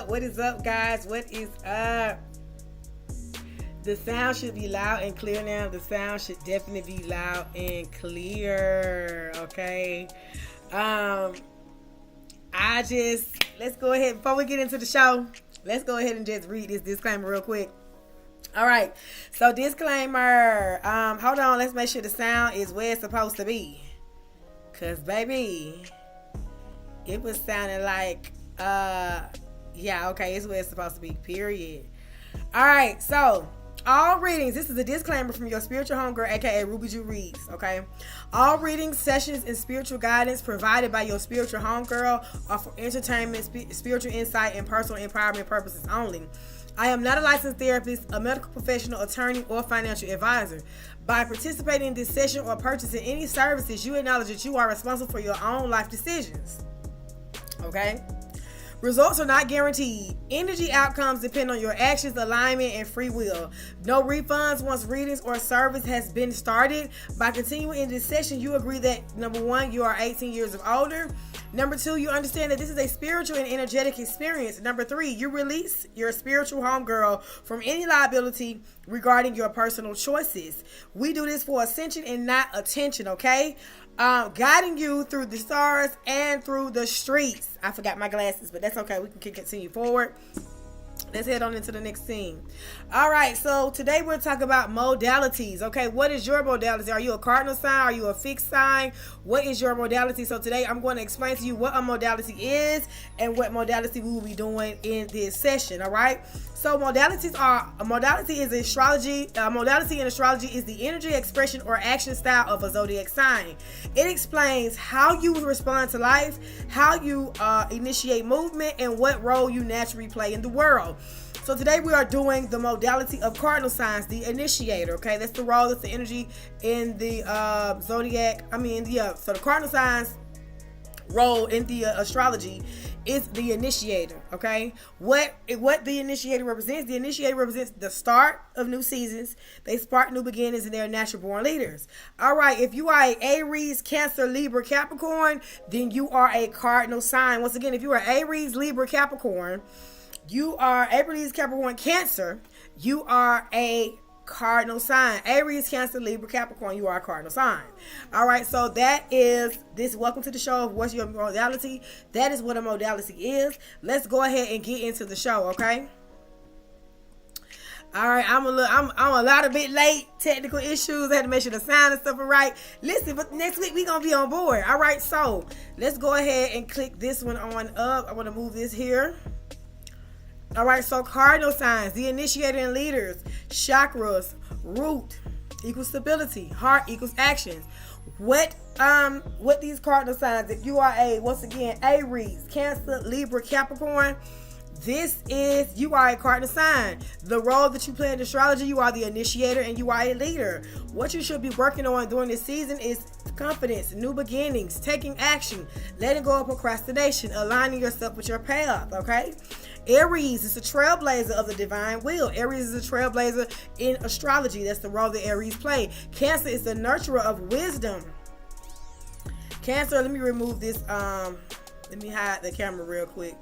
up? What is up, guys? What is up? The sound should be loud and clear now. The sound should definitely be loud and clear. Okay. Let's go ahead, before we get into the show, let's go ahead and just read this disclaimer real quick. All right. So disclaimer. Hold on. Let's make sure the sound is where it's supposed to be. Cause baby, it was sounding like, yeah, okay, it's where it's supposed to be, period. All right, so all readings, this is a disclaimer from your spiritual homegirl, aka Ruby Ju Reads, okay? All readings, sessions, and spiritual guidance provided by your spiritual homegirl are for entertainment, spiritual insight, and personal empowerment purposes only. I am not a licensed therapist, a medical professional, attorney, or financial advisor. By participating in this session or purchasing any services, you acknowledge that you are responsible for your own life decisions. Okay? Results are not guaranteed. Energy outcomes depend on your actions, alignment, and free will. No refunds once readings or service has been started. By continuing in this session, you agree that, number one, you are 18 years of older. Number two, you understand that this is a spiritual and energetic experience. Number three, you release your spiritual homegirl from any liability regarding your personal choices. We do this for ascension and not attention, okay? Guiding you through the stars and through the streets. I forgot my glasses, but that's okay. We can continue forward. Let's head on into the next scene. All right, so today we're talking about modalities. Okay, what is your modality? Are you a cardinal sign? Are you a fixed sign? What is your modality? So today I'm going to explain to you what a modality is and what modality we will be doing in this session. All right. So modality is astrology. Modality in astrology is the energy, expression, or action style of a zodiac sign. It explains how you respond to life, how you initiate movement, and what role you naturally play in the world. So today we are doing the modality of cardinal signs, the initiator. Okay, that's the role, that's the energy in the zodiac. So the cardinal signs role in the astrology is the initiator. Okay, what the initiator represents? The initiator represents the start of new seasons. They spark new beginnings, and they're natural born leaders. All right, if you are a Aries, Cancer, Libra, Capricorn, then you are a cardinal sign. Once again, if you are Aries, Libra, Capricorn, you are Aries, Capricorn, Cancer, you are a cardinal sign. Aries, Cancer, Libra, Capricorn, you are a cardinal sign. All right, so that is this. Welcome to the show of What's Your Modality. That is what a modality is. Let's go ahead and get into the show, okay? All right, I'm a lot of bit late. Technical issues. I had to make sure the sound and stuff are right. Listen, but next week we gonna be on board. All right, so let's go ahead and click this one on up. I want to move this here. All right, so cardinal signs, the initiator and leaders, chakras, root equals stability, heart equals actions. What these cardinal signs, if you are once again, Aries, Cancer, Libra, Capricorn, you are a cardinal sign. The role that you play in astrology, you are the initiator and you are a leader. What you should be working on during this season is confidence, new beginnings, taking action, letting go of procrastination, aligning yourself with your path, okay? Aries is a trailblazer of the divine will. Aries is a trailblazer in astrology. That's the role that Aries play. Cancer is the nurturer of wisdom. Cancer, let me remove this. Let me hide the camera real quick.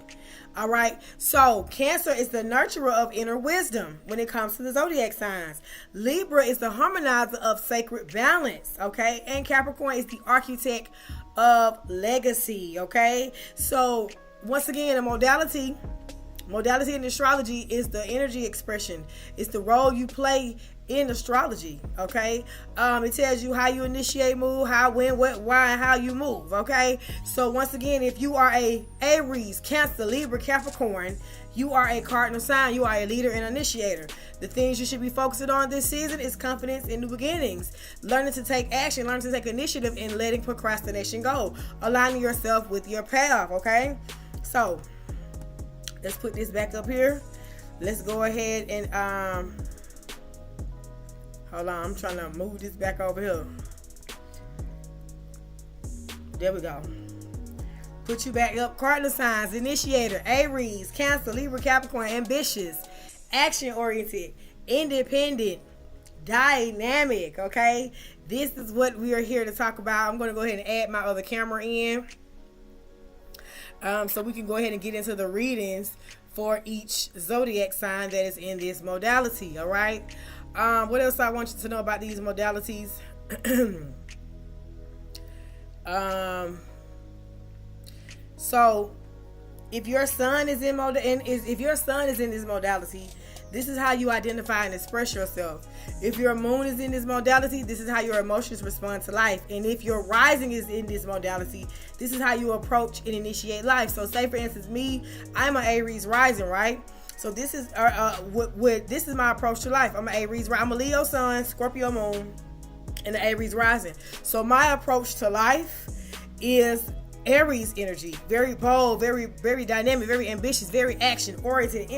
All right. So Cancer is the nurturer of inner wisdom when it comes to the zodiac signs. Libra is the harmonizer of sacred balance. Okay. And Capricorn is the architect of legacy. Okay. So once again, a modality in astrology is the energy expression. It's the role you play in astrology, okay? It tells you how you initiate, move, how, when, what, why, and how you move, okay? So once again, if you are a Aries, Cancer, Libra, Capricorn, you are a cardinal sign. You are a leader and initiator. The things you should be focusing on this season is confidence in new beginnings, learning to take action, learning to take initiative, and letting procrastination go, aligning yourself with your path, okay? So let's put this back up here. Let's go ahead and hold on. I'm trying to move this back over here. There we go. Put you back up. Cardinal signs, initiator, Aries, Cancer, Libra, Capricorn, ambitious, action-oriented, independent, dynamic, okay? This is what we are here to talk about. I'm going to go ahead and add my other camera in. So we can go ahead and get into the readings for each zodiac sign that is in this modality. All right. What else I want you to know about these modalities? So if your sun is in this modality, this is how you identify and express yourself. If your moon is in this modality, this is how your emotions respond to life. And if your rising is in this modality, this is how you approach and initiate life. So say for instance, me, I'm an Aries rising, right? So this is this is my approach to life. I'm an Aries, I'm a Leo sun, Scorpio moon, and the Aries rising. So my approach to life is Aries energy, very bold, very, very dynamic, very ambitious, very action oriented,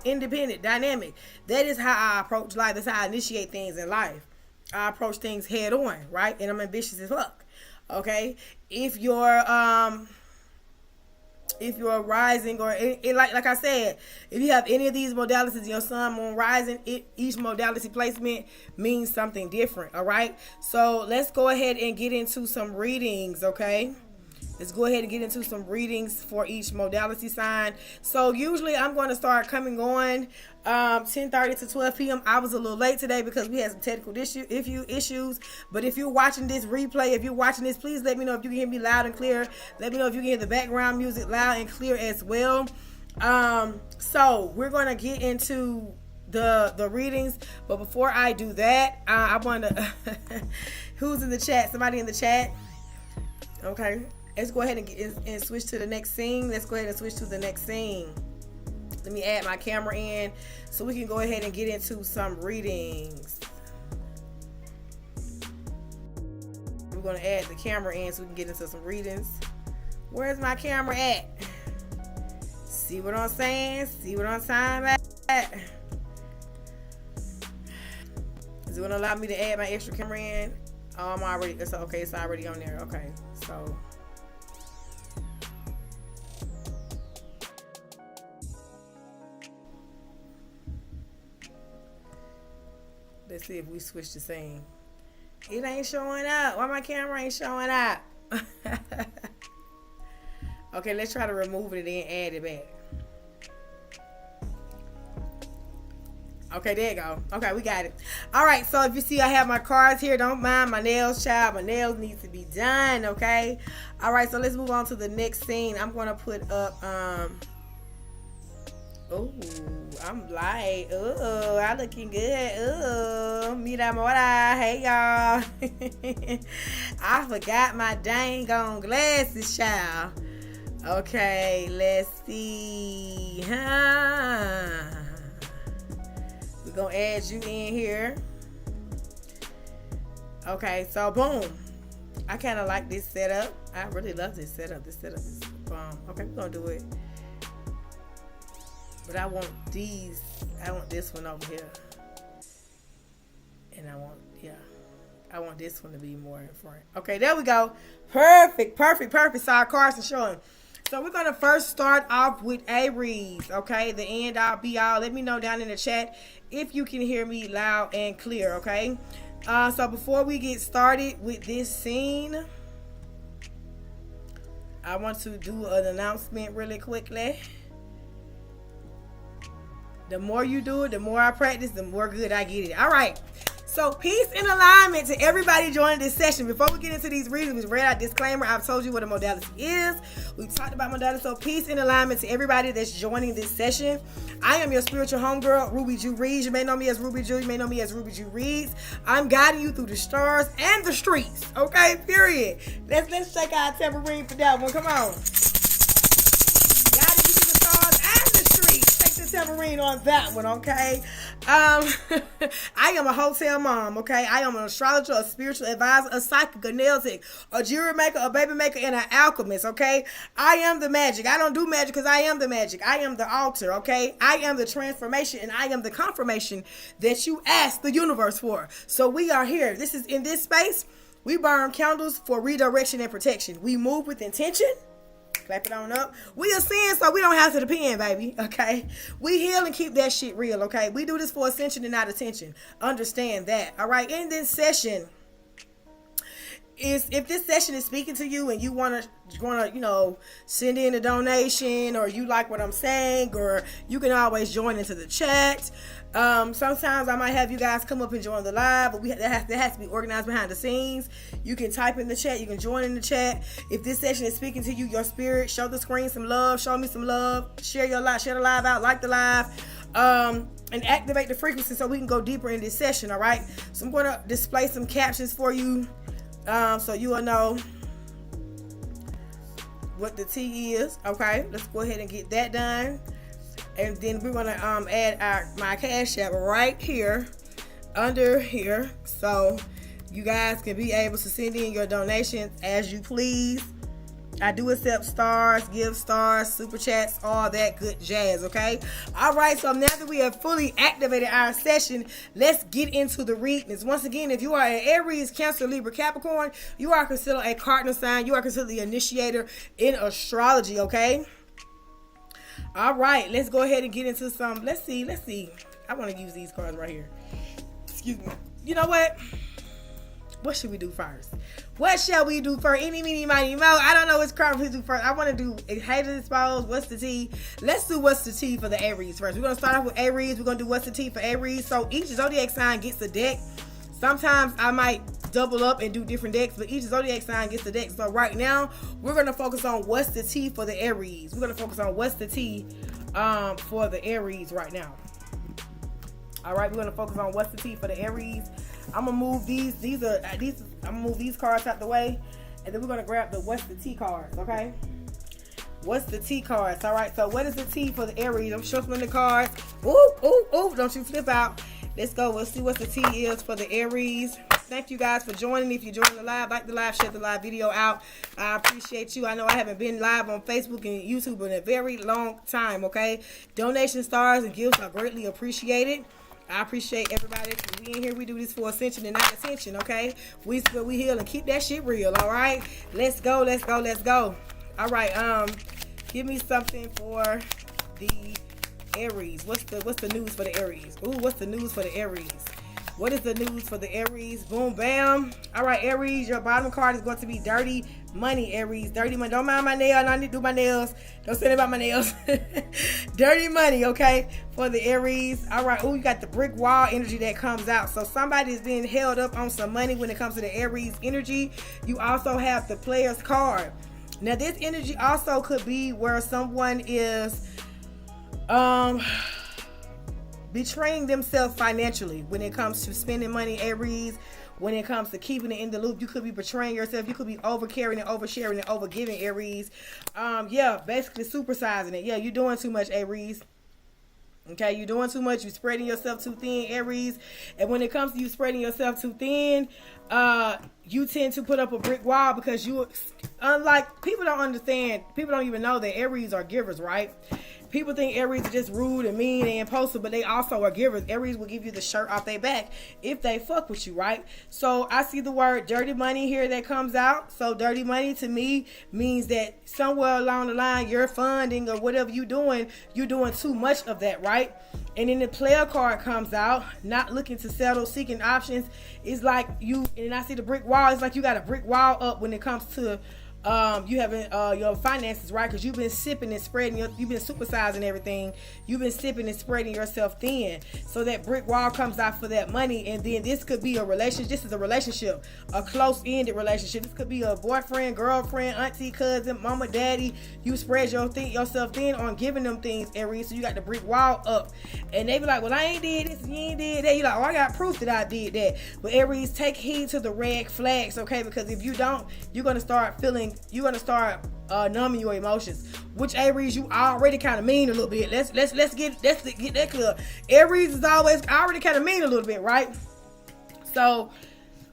independent, dynamic. That is how I approach life. That's how I initiate things in life. I approach things head on, right? And I'm ambitious as fuck. Okay. If you're rising, or like I said, if you have any of these modalities, your sun, moon, rising, each modality placement means something different. All right. So let's go ahead and get into some readings. Okay. Let's go ahead and get into some readings for each modality sign. So usually I'm going to start coming on 10:30 to 12 p.m. I was a little late today because we had some technical issues. But if you're watching this replay, if you're watching this, please let me know if you can hear me loud and clear. Let me know if you can hear the background music loud and clear as well. So we're going to get into the readings. But before I do that, I want to... Who's in the chat? Somebody in the chat? Okay. Let's go ahead and switch to the next scene. Let me add my camera in so we can go ahead and get into some readings. We're going to add the camera in so we can get into some readings. Where's my camera at? See what I'm saying? See what I'm talking about? Is it going to allow me to add my extra camera in? Oh, it's already on there. Okay, so... Let's see if we switch the scene. It ain't showing up. Why my camera ain't showing up? Okay, let's try to remove it and then add it back. Okay, there you go. Okay, we got it. All right, so if you see I have my cards here, don't mind my nails, child. My nails need to be done, okay? All right, so let's move on to the next scene. I'm going to put up... Oh, I'm light. Oh, I'm looking good. Oh, mira mora. Hey, y'all. I forgot my dang on glasses, child. Okay, let's see. We're going to add you in here. Okay, so boom. I kind of like this setup. I really love this setup. This setup is bomb. Okay, we're going to do it. But I want this one over here. And I want this one to be more in front. Okay, there we go. Perfect. So our cards are showing. So we're going to first start off with Aries. Okay, the end all be all. Let me know down in the chat if you can hear me loud and clear. Okay. So before we get started with this scene, I want to do an announcement really quickly. The more you do it, the more I practice, the more good I get it. All right. So peace and alignment to everybody joining this session. Before we get into these readings, we read our disclaimer. I've told you what a modality is. We talked about modality. So peace and alignment to everybody that's joining this session. I am your spiritual homegirl, Ruby Jew Reads. You may know me as Ruby Jew. You may know me as Ruby Jew Reads. I'm guiding you through the stars and the streets. Okay, period. Let's check out tambourine for that one. Come on. Guiding you through the stars and the streets. Take the tambourine on that one, okay? I am a hotel mom, okay? I am an astrologer, a spiritual advisor, a psychic, a nail tech, a jewelry maker, a baby maker, and an alchemist, okay? I am the magic. I don't do magic because I am the magic. I am the altar, okay? I am the transformation, and I am the confirmation that you asked the universe for. So we are here. This is in this space. We burn candles for redirection and protection. We move with intention. Clap it on up. We ascend so we don't have to depend, baby. Okay? We heal and keep that shit real, okay? We do this for ascension and not attention. Understand that. All right? In this session, if this session is speaking to you and you want to send in a donation, or you like what I'm saying, or you can always join into the chat. Sometimes I might have you guys come up and join the live, but that has to be organized behind the scenes. You can type in the chat, you can join in the chat. If this session is speaking to you, your spirit, show the screen some love, show me some love, share the live out, like the live, and activate the frequency so we can go deeper in this session. All right, so I'm going to display some captions for you, so you will know what the tea is. Okay, let's go ahead and get that done. And then we're going to add my Cash App right here, under here, so you guys can be able to send in your donations as you please. I do accept stars, give stars, super chats, all that good jazz, okay? All right, so now that we have fully activated our session, let's get into the readings. Once again, if you are an Aries, Cancer, Libra, Capricorn, you are considered a cardinal sign. You are considered the initiator in astrology, okay? All right, let's go ahead and get into some. Let's see. I want to use these cards right here. Excuse me. You know what? What should we do first? What shall we do first? Any, meeny, miny, mo. I don't know which card we do first. I want to do haters exposed. What's the tea? Let's do what's the tea for the Aries first. We're going to start off with Aries. We're going to do what's the tea for Aries. So each zodiac sign gets a deck. Sometimes I might double up and do different decks, but each zodiac sign gets a deck. So right now, we're going to focus on what's the tea for the Aries. We're going to focus on what's the tea for the Aries right now. All right, we're going to focus on what's the tea for the Aries. I'm gonna move these. I'm gonna move these cards out the way, and then we're gonna grab the what's the tea cards. Okay, what's the tea cards? All right. So what is the tea for the Aries? I'm shuffling the cards. Ooh! Don't you flip out. Let's go. We'll see what the tea is for the Aries. Thank you guys for joining. If you're joining the live, like the live, share the live video out. I appreciate you. I know I haven't been live on Facebook and YouTube in a very long time. Okay, donation stars and gifts are greatly appreciated. I appreciate everybody. We in here, we do this for ascension and not attention, okay? We heal and keep that shit real, all right? Let's go. All right, give me something for the Aries. What's the news for the Aries? Ooh, what's the news for the Aries? What is the news for the Aries? Boom, bam. All right, Aries, your bottom card is going to be dirty money, Aries. Dirty money. Don't mind my nails. I need to do my nails. Don't say about my nails. Dirty money, okay, for the Aries. All right. Oh, you got the brick wall energy that comes out. So somebody is being held up on some money when it comes to the Aries energy. You also have the Player's card. Now, this energy also could be where someone is betraying themselves financially when it comes to spending money, Aries. When it comes to keeping it in the loop, you could be betraying yourself. You could be overcarrying and oversharing and overgiving, Aries. Yeah, basically supersizing it. Yeah, you're doing too much, Aries. Okay, you're doing too much. You're spreading yourself too thin, Aries. And when it comes to you spreading yourself too thin, you tend to put up a brick wall because you, unlike, people don't understand, people don't even know that Aries are givers, right? People think Aries are just rude and mean and impulsive, but they also are givers. Aries will give you the shirt off their back if they fuck with you, right? So I see the word dirty money here that comes out. So dirty money to me means that somewhere along the line, you're funding or whatever you're doing too much of that, right? And then the player card comes out, not looking to settle, seeking options. It's like you, and I see the brick wall. It's like you got a brick wall up when it comes to you having your finances, right? Because you've been sipping and spreading, you've been supersizing everything. You've been sipping and spreading yourself thin. So that brick wall comes out for that money. And then this could be a relationship. This is a relationship, a close-ended relationship. This could be a boyfriend, girlfriend, auntie, cousin, mama, daddy. You spread yourself thin on giving them things, Aries. So you got the brick wall up. And they be like, well, I ain't did this, you ain't did that. You're like, oh, I got proof that I did that. But Aries, take heed to the red flags, okay? Because if you don't, you're going to start numbing your emotions, which Aries, you already kind of mean a little bit. Let's get that clear. Aries is always already kind of mean a little bit, right? So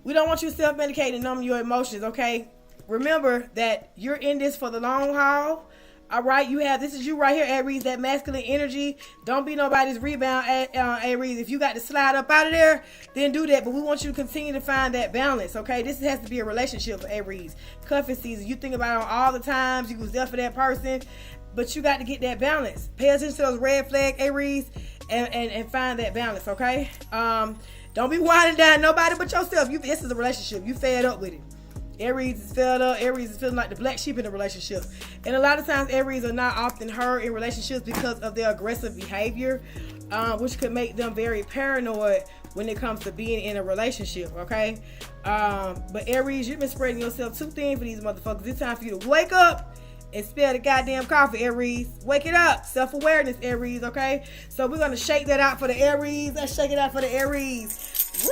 we don't want you self-medicating and numbing your emotions, okay? Remember that you're in this for the long haul. All right, this is you right here, Aries, that masculine energy. Don't be nobody's rebound, Aries. If you got to slide up out of there, then do that. But we want you to continue to find that balance, okay? This has to be a relationship for Aries. Cuffing season, you think about it all the times. You was there for that person, but you got to get that balance. Pay attention to those red flag, Aries, and find that balance, okay? Don't be winding down nobody but yourself. This is a relationship. You fed up with it. Aries is fed up. Aries is feeling like the black sheep in a relationship. And a lot of times Aries are not often heard in relationships because of their aggressive behavior, which could make them very paranoid when it comes to being in a relationship, okay? But Aries, you've been spreading yourself too thin for these motherfuckers. It's time for you to wake up and spell the goddamn coffee, Aries. Wake it up. Self-awareness, Aries, okay? So we're going to shake that out for the Aries. Let's shake it out for the Aries. Woo!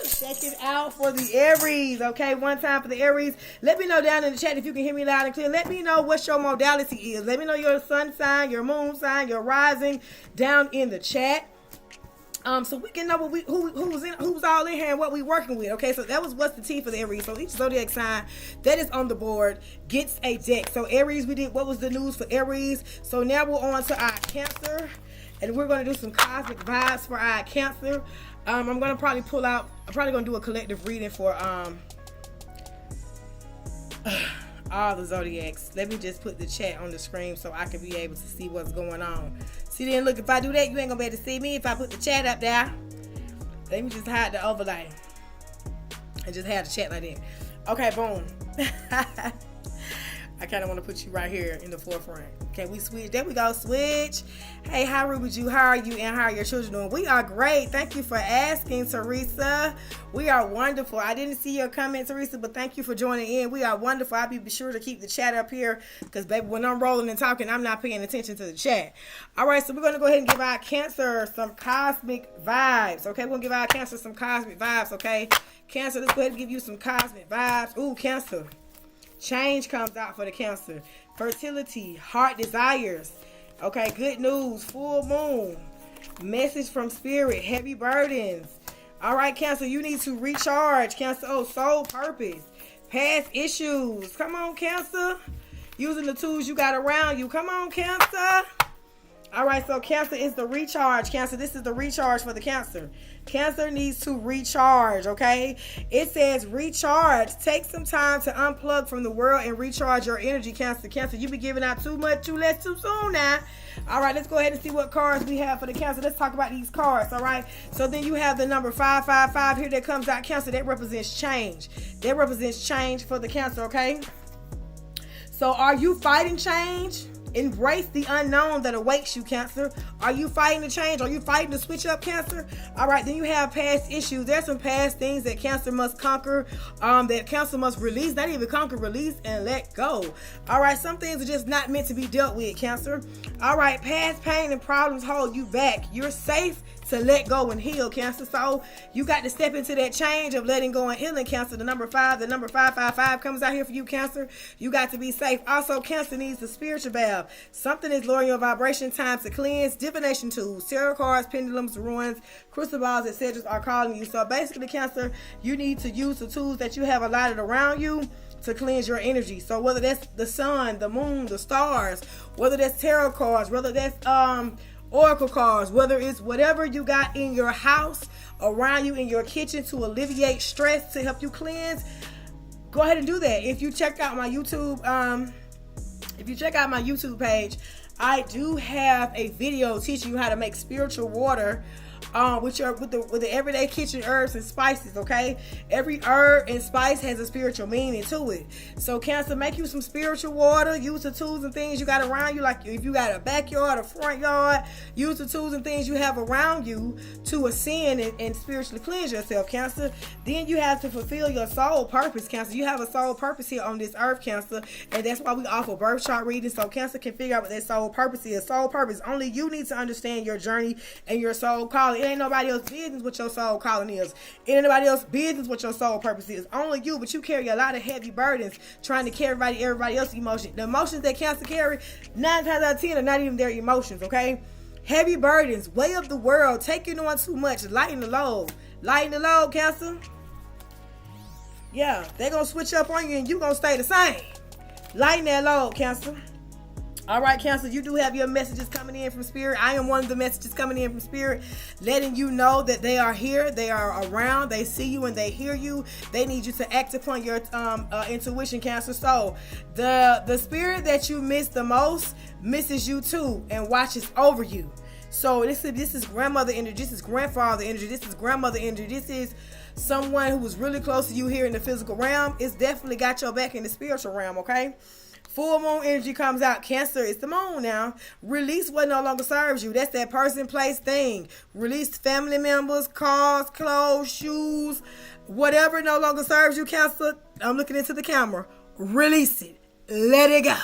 Shake it out for the Aries, okay? One time for the Aries. Let me know down in the chat if you can hear me loud and clear. Let me know what your modality is. Let me know your sun sign, your moon sign, your rising down in the chat. So we can know what who's all in here and what we working with. Okay, so that was what's the T for the Aries. So each zodiac sign that is on the board gets a deck. So Aries, we did what was the news for Aries. So now we're on to our Cancer, and we're going to do some cosmic vibes for our Cancer. I'm going to probably pull out. I'm probably going to do a collective reading for all the zodiacs. Let me just put the chat on the screen so I can be able to see what's going on. See, then look, if I do that, you ain't gonna be able to see me. If I put the chat up there, let me just hide the overlay and just have the chat like that. Okay, boom. I kind of want to put you right here in the forefront. Can we switch? There we go. Switch. Hey, how are you? How are you? And how are your children doing? We are great. Thank you for asking, Teresa. We are wonderful. I didn't see your comment, Teresa, but thank you for joining in. We are wonderful. I'll be sure to keep the chat up here because, baby, when I'm rolling and talking, I'm not paying attention to the chat. All right, so we're going to go ahead and give our Cancer some cosmic vibes. Okay, we're going to give our Cancer some cosmic vibes. Okay, Cancer, let's go ahead and give you some cosmic vibes. Ooh, Cancer. Change comes out for the Cancer. Fertility, heart desires. Okay, good news, full moon. Message from spirit, heavy burdens. All right, Cancer, you need to recharge. Cancer, oh, soul purpose. Past issues. Come on, Cancer. Using the tools you got around you. Come on, Cancer. All right, so Cancer is the recharge. Cancer, this is the recharge for the Cancer. Cancer needs to recharge, okay? It says recharge. Take some time to unplug from the world and recharge your energy, Cancer. Cancer, you be giving out too much, too less, too soon now. All right, let's go ahead and see what cards we have for the Cancer. Let's talk about these cards, all right? So then you have the number 555 here that comes out, Cancer. That represents change. That represents change for the Cancer, okay? So are you fighting change? Embrace the unknown that awaits you, Cancer. Are you fighting to change? Are you fighting to switch up, Cancer? All right, then you have past issues. There's some past things that Cancer must conquer, that Cancer must release. Not even conquer, release and let go. All right, some things are just not meant to be dealt with, Cancer. All right, past pain and problems hold you back. You're safe to let go and heal, Cancer. So you got to step into that change of letting go and healing, Cancer. The number 555 comes out here for you, Cancer. You got to be safe. Also, Cancer needs a spiritual bath. Something is lowering your vibration. Time to cleanse. Divination tools, tarot cards, pendulums, runes, crystal balls, etc. are calling you. So basically, Cancer, you need to use the tools that you have allotted around you to cleanse your energy. So whether that's the sun, the moon, the stars, whether that's tarot cards, whether that's oracle cards, whether it's whatever you got in your house, around you, in your kitchen to alleviate stress, to help you cleanse, go ahead and do that. If you check out my YouTube, page, I do have a video teaching you how to make spiritual water with the everyday kitchen herbs and spices, okay? Every herb and spice has a spiritual meaning to it. So Cancer, make you some spiritual water. Use the tools and things you got around you. Like if you got a backyard, a front yard, use the tools and things you have around you to ascend and spiritually cleanse yourself, Cancer. Then you have to fulfill your soul purpose, Cancer. You have a soul purpose here on this earth, Cancer, and that's why we offer birth chart readings, so Cancer can figure out what that soul purpose is. Soul purpose, only you need to understand your journey and your soul calling. It ain't nobody else's business what your soul calling is. It ain't nobody else's business what your soul purpose is. Only you, but you carry a lot of heavy burdens trying to carry everybody else's emotions. The emotions that Cancer carry, 9 times out of 10 are not even their emotions, okay? Heavy burdens, weight of the world, taking on too much, lighten the load. Lighten the load, Cancer. Yeah, they're going to switch up on you and you going to stay the same. Lighten that load, Cancer. All right, Cancer, you do have your messages coming in from Spirit. I am one of the messages coming in from Spirit, letting you know that they are here, they are around, they see you and they hear you. They need you to act upon your intuition, Cancer. So the spirit that you miss the most misses you too and watches over you. So this is grandmother energy, this is grandfather energy, this is grandmother energy, this is someone who was really close to you here in the physical realm, it's definitely got your back in the spiritual realm, okay? Full moon energy comes out. Cancer, it's the moon now. Release what no longer serves you. That's that person, place, thing. Release family members, cars, clothes, shoes, whatever no longer serves you, Cancer. I'm looking into the camera. Release it. Let it go.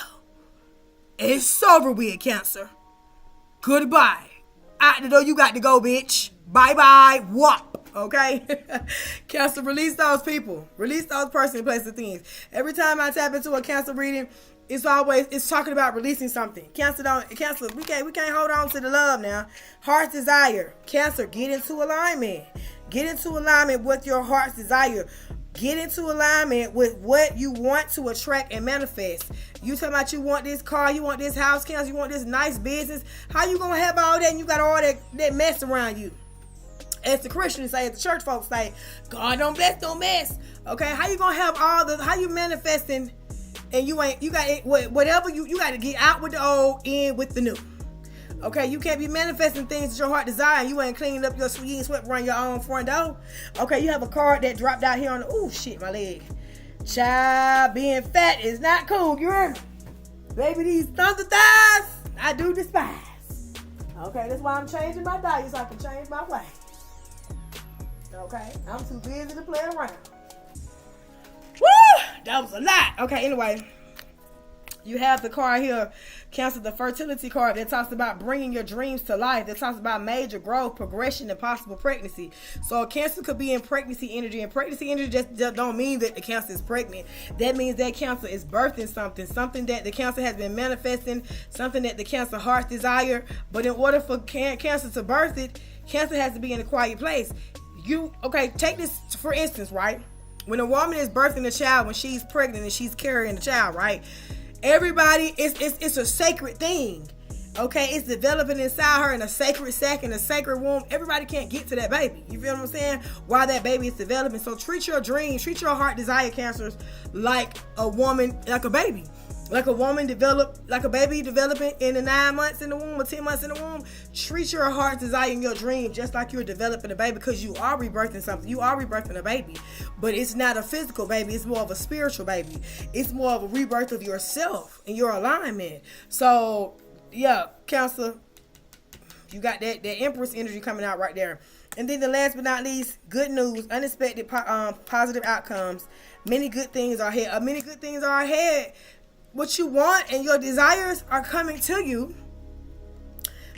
It's over with, Cancer. Goodbye. Out the door, you got to go, bitch. Bye-bye. Whop. Okay? Cancer, release those people. Release those person, places, things. Every time I tap into a Cancer reading, it's talking about releasing something. Cancer, we can't hold on to the love now. Heart's desire. Cancer, get into alignment. Get into alignment with your heart's desire. Get into alignment with what you want to attract and manifest. You talking about you want this car, you want this house, Cancer, you want this nice business. How you gonna have all that and you got all that mess around you? As the Christians say, as the church folks say, God don't bless, don't mess. Okay, how you gonna have how you manifesting and you got whatever you got to get out with the old, in with the new. Okay, you can't be manifesting things that your heart desire. You ain't cleaning up your you ain't swept around your own front door. Okay, you have a card that dropped out here on the, oh shit, my leg. Child, being fat is not cool, you heard me? Baby, these thunder thighs, I do despise. Okay, that's why I'm changing my diet so I can change my way. Okay, I'm too busy to play around. Woo! That was a lot. Okay, anyway. You have the card here, Cancer, the fertility card that talks about bringing your dreams to life. That talks about major growth, progression, and possible pregnancy. So Cancer could be in pregnancy energy. And pregnancy energy just don't mean that the Cancer is pregnant. That means that Cancer is birthing something that the Cancer has been manifesting, something that the Cancer heart desire. But in order for Cancer to birth it, Cancer has to be in a quiet place. Take this for instance, right? When a woman is birthing a child, when she's pregnant and she's carrying the child, right? Everybody, it's a sacred thing. Okay, it's developing inside her in a sacred sac, in a sacred womb. Everybody can't get to that baby. You feel what I'm saying? While that baby is developing. So treat your dreams, treat your heart desire, Cancers, like a woman, like a baby. Like a woman like a baby developing in the 9 months in the womb or 10 months in the womb. Treat your heart desire and your dream just like you're developing a baby, because you are rebirthing something. You are rebirthing a baby. But it's not a physical baby. It's more of a spiritual baby. It's more of a rebirth of yourself and your alignment. So, yeah, Cancer, you got that Empress energy coming out right there. And then the last but not least, good news, unexpected positive outcomes. Many good things are ahead. Many good things are ahead. What you want and your desires are coming to you,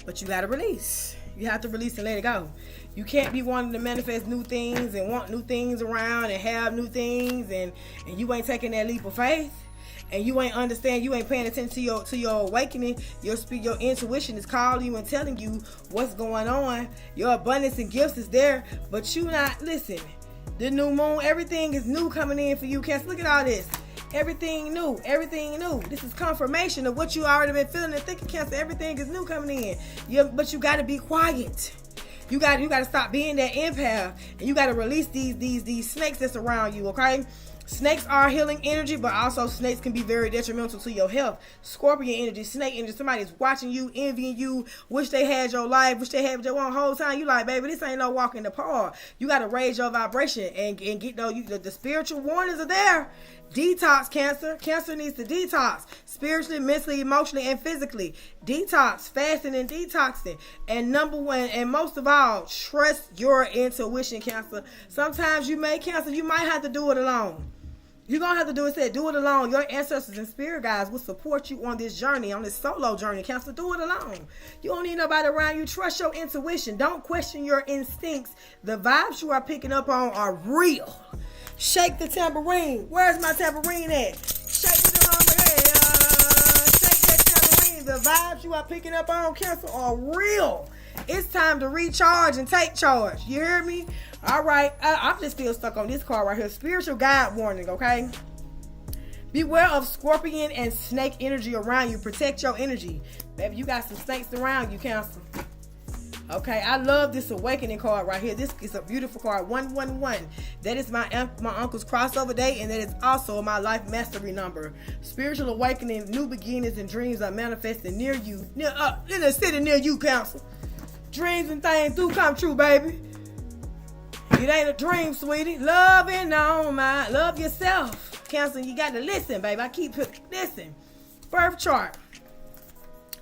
but you got to release. You have to release and let it go. You can't be wanting to manifest new things and want new things around and have new things, and you ain't taking that leap of faith, and you ain't understand, you ain't paying attention to your awakening. Your intuition is calling you and telling you what's going on. Your abundance and gifts is there, but you not listening. The new moon, everything is new coming in for you, Cancer. Look at all this. Everything new. This is confirmation of what you already been feeling and thinking, Cancer. Everything is new coming in. But you got to be quiet. You got to stop being that empath, and you got to release these snakes that's around you. Okay, snakes are healing energy, but also snakes can be very detrimental to your health. Scorpion energy, snake energy. Somebody's watching you, envying you, wish they had your life, wish they had your own whole time. You like, baby, this ain't no walk in the park. You got to raise your vibration and get the spiritual warnings are there. Detox, Cancer. Cancer needs to detox spiritually, mentally, emotionally, and physically. Detox, fasting and detoxing. And number one, and most of all, trust your intuition, Cancer. Sometimes Cancer, you might have to do it alone. You're going to have to do it alone. Your ancestors and spirit guides will support you on this journey, on this solo journey, Cancer. Do it alone. You don't need nobody around you. Trust your intuition. Don't question your instincts. The vibes you are picking up on are real. Shake the tambourine. Where's my tambourine at? Shake the tambourine. Shake that tambourine. The vibes you are picking up on, Cancer, are real. It's time to recharge and take charge. You hear me? All right. I'm just still stuck on this card right here. Spiritual guide warning, okay? Beware of scorpion and snake energy around you. Protect your energy. Baby, you got some snakes around you, Cancer. Okay, I love this awakening card right here. This is a beautiful card, 111. That is my uncle's crossover date, and that is also my life mastery number. Spiritual awakening, new beginnings, and dreams are manifesting near you, in a city near you, Cancer. Dreams and things do come true, baby. It ain't a dream, sweetie. Love yourself. Cancer, you got to listen, baby. I keep listen. Birth chart.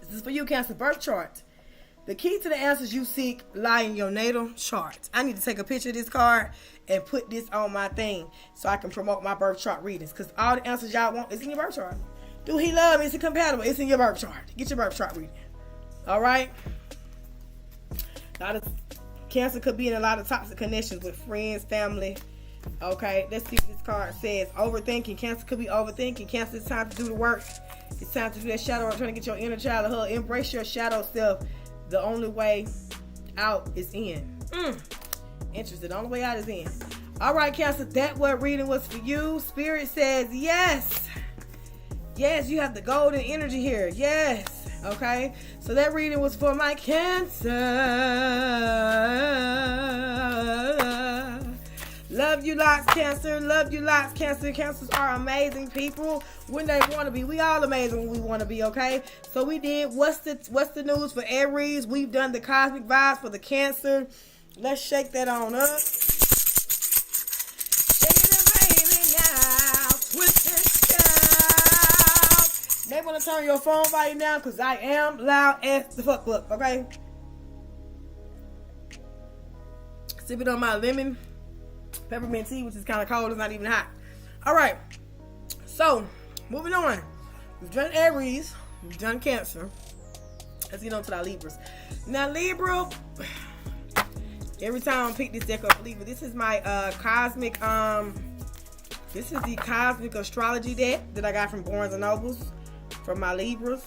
This is for you, Cancer. Birth chart. The key to the answers you seek lie in your natal chart. I need to take a picture of this card and put this on my thing so I can promote my birth chart readings. Because all the answers y'all want is in your birth chart. Do he love me? Is it compatible? It's in your birth chart. Get your birth chart reading. All right? A lot of Cancer could be in a lot of toxic connections with friends, family. Okay, let's see what this card says. Overthinking. Cancer could be overthinking. Cancer, it's time to do the work. It's time to do that shadow work, trying to get your inner child of her. Embrace your shadow self. The only way out is in. Interesting. The only way out is in. All right, Cancer, that what reading was for you. Spirit says yes. Yes, you have the golden energy here. Yes. Okay, so that reading was for my Cancer. Love you lots, Cancer. Love you lots, Cancer. Cancers are amazing people when they want to be. We all amazing when we want to be, okay? So we did what's the news for Aries. We've done the cosmic vibes for the Cancer. Let's shake that on up. Shake it, baby, now. Twist it down. They want to turn your phone volume down because I am loud as the fuck up, okay? Sip it on my lemon peppermint tea, which is kind of cold. It's not even hot. All right. So, moving on. We've done Aries. We've done Cancer. Let's get on to our Libras. Now, Libra, every time I pick this deck up for Libra, this is my cosmic, this is the cosmic astrology deck that I got from Barnes & Nobles for my Libras.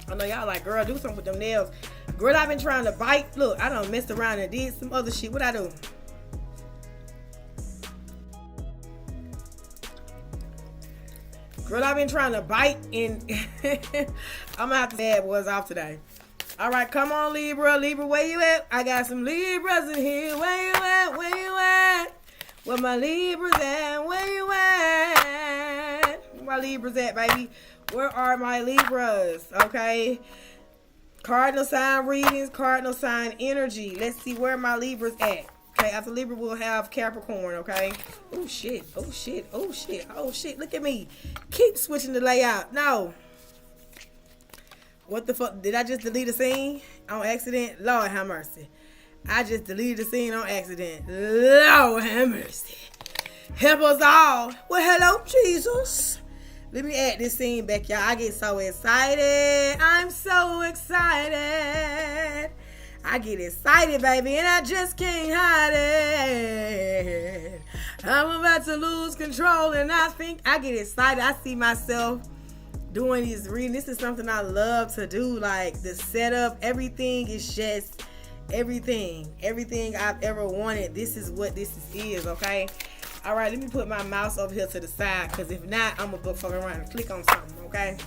I know y'all like, girl, do something with them nails. Girl, I've been trying to bite. Look, I done messed around and did some other shit. What I do? Girl, I've been trying to bite and I'm gonna have to say it was off today. All right, come on, Libra. Libra, where you at? I got some Libras in here. Where you at? Where you at? Where my Libras at? Where you at? Where my Libras at, baby? Where are my Libras? Okay. Cardinal sign readings, cardinal sign energy. Let's see where my Libras at. Okay, after Libra, we'll have Capricorn, okay? Oh, shit. Oh, shit. Oh, shit. Oh, shit. Look at me. Keep switching the layout. No. What the fuck? Did I just delete a scene on accident? Lord have mercy. I just deleted the scene on accident. Lord have mercy. Help us all. Well, hello, Jesus. Let me add this scene back, y'all. I get so excited. I'm so excited. I get excited, baby, and I just can't hide it. I'm about to lose control, and I think I get excited. I see myself doing this reading. This is something I love to do. Like, the setup, everything is just everything. Everything I've ever wanted. This is what this is, okay? All right, let me put my mouse over here to the side, because if not, I'm going to go fuck around and click on something, okay?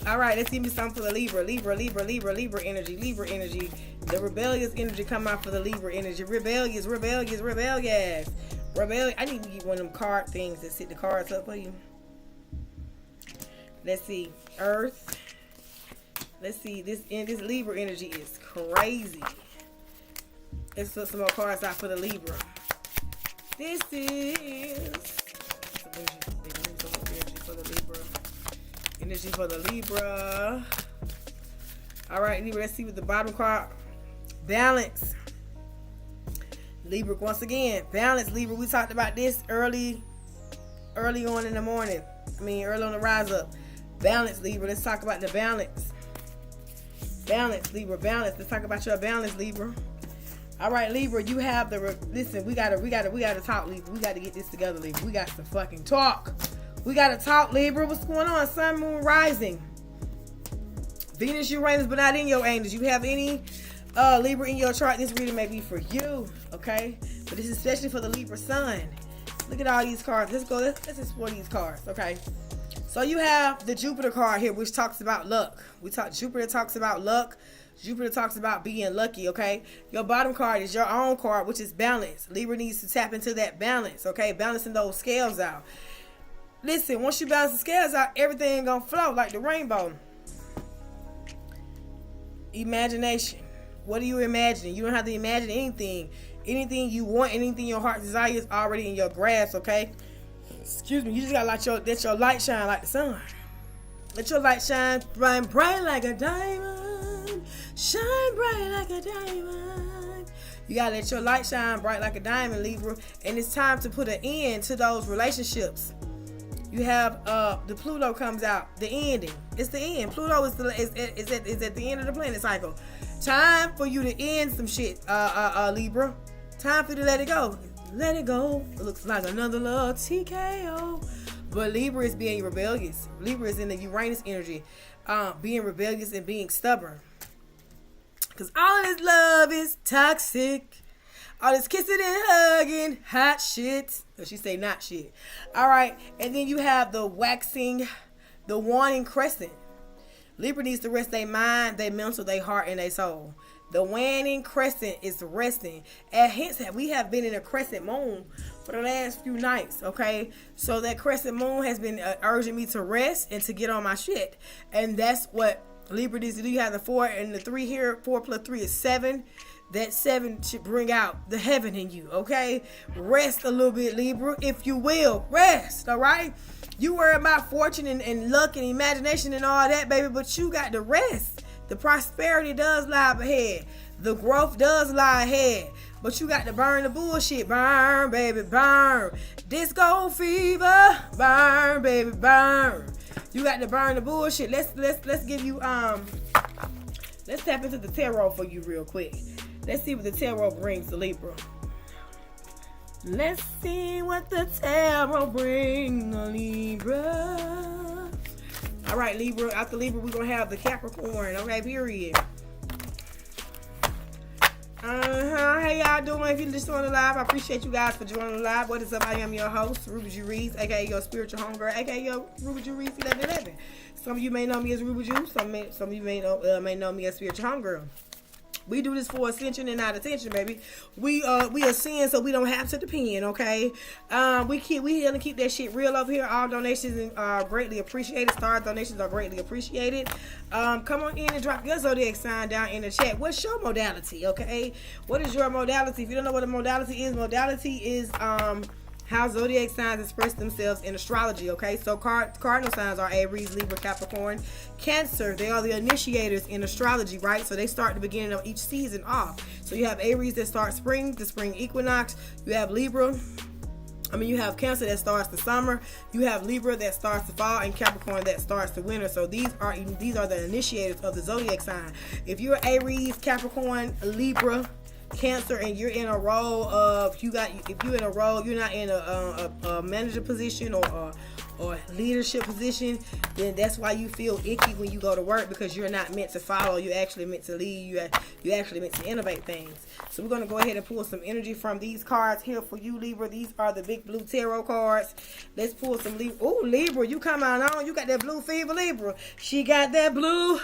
All right, let's give me something for the Libra. Libra energy. Libra energy. The rebellious energy come out for the Libra energy. Rebellious. I need to get one of them card things that set the cards up for you. Let's see. Earth. Let's see. This Libra energy is crazy. Let's put some more cards out for the Libra. This is energy for the Libra. All right, Libra, let's see what the bottom card. Balance. Libra, once again, balance, Libra. We talked about this early on in the morning. Early on the rise up. Balance, Libra. Let's talk about the balance. Balance, Libra, balance. Let's talk about your balance, Libra. All right, Libra, you have listen, we gotta talk, Libra. We gotta get this together, Libra. We got to fucking talk. We gotta talk, Libra. What's going on? Sun, moon, rising. Venus, Uranus, but not in your angels. You have any Libra in your chart? This reading may be for you, okay? But this is especially for the Libra sun. Look at all these cards. Let's explore these cards, okay? So you have the Jupiter card here, which talks about luck. Jupiter talks about luck. Jupiter talks about being lucky, okay? Your bottom card is your own card, which is balance. Libra needs to tap into that balance, okay? Balancing those scales out. Listen, once you balance the scales out, everything gonna flow like the rainbow. Imagination. What are you imagining? You don't have to imagine anything. Anything you want, anything your heart desires is already in your grasp, okay? Excuse me. You just gotta let your light shine like the sun. Let your light shine bright like a diamond. Shine bright like a diamond. You gotta let your light shine bright like a diamond, Libra. And it's time to put an end to those relationships. You have the Pluto comes out, the ending. It's the end. Pluto is at the end of the planet cycle. Time for you to end some shit, Libra. Time for you to let it go. Let it go. It looks like another love TKO. But Libra is being rebellious. Libra is in the Uranus energy, being rebellious and being stubborn. Because all this love is toxic. All this kissing and hugging, hot shit. So she say not shit. All right. And then you have the waxing, the waning crescent. Libra needs to rest their mind, their mental, their heart, and their soul. The waning crescent is resting. And hence, we have been in a crescent moon for the last few nights, okay? So that crescent moon has been urging me to rest and to get on my shit. And that's what Libra needs to do. You have the 4 and the 3 here. 4 plus 3 is 7. That 7 should bring out the heaven in you, okay? Rest a little bit, Libra, if you will. Rest, all right? You worry about fortune and luck and imagination and all that, baby, but you got to rest. The prosperity does lie ahead. The growth does lie ahead. But you got to burn the bullshit. Burn, baby, burn. Disco fever. Burn, baby, burn. You got to burn the bullshit. Let's give you let's tap into the tarot for you real quick. Let's see what the tarot brings to Libra. Let's see what the tarot brings to Libra. All right, Libra. After Libra, we're going to have the Capricorn. Okay, period. Hey, y'all doing? If you're just on the live, I appreciate you guys for joining the live. What is up? I am your host, Ruby Juris, a.k.a. your spiritual homegirl, a.k.a. your Ruby Juris 1111. Some of you may know me as Ruby Juice. Some of you may know me as spiritual homegirl. We do this for ascension and not attention, baby. We ascend so we don't have to depend, okay? We here to keep that shit real over here. All donations are greatly appreciated. Star donations are greatly appreciated. Come on in and drop your zodiac sign down in the chat. What's your modality, okay? What is your modality? If you don't know what a modality is how zodiac signs express themselves in astrology, okay? So cardinal signs are Aries, Libra, Capricorn, Cancer. They are the initiators in astrology, right? So they start the beginning of each season off. So you have Aries that starts spring, the spring equinox. You have you have Cancer that starts the summer. You have Libra that starts the fall, and Capricorn that starts the winter. So these are the initiators of the zodiac sign. If you're Aries, Capricorn, Libra, Cancer, and you're in a role of you're not in a manager position or leadership position, then that's why you feel icky when you go to work, because you're not meant to follow. You're actually meant to lead. You're actually meant to innovate things. So we're going to go ahead and pull some energy from these cards here for you, Libra. These are the big blue tarot cards. Let's pull some Libra. Oh, Libra, you come on. You got that blue fever, Libra. She got that blue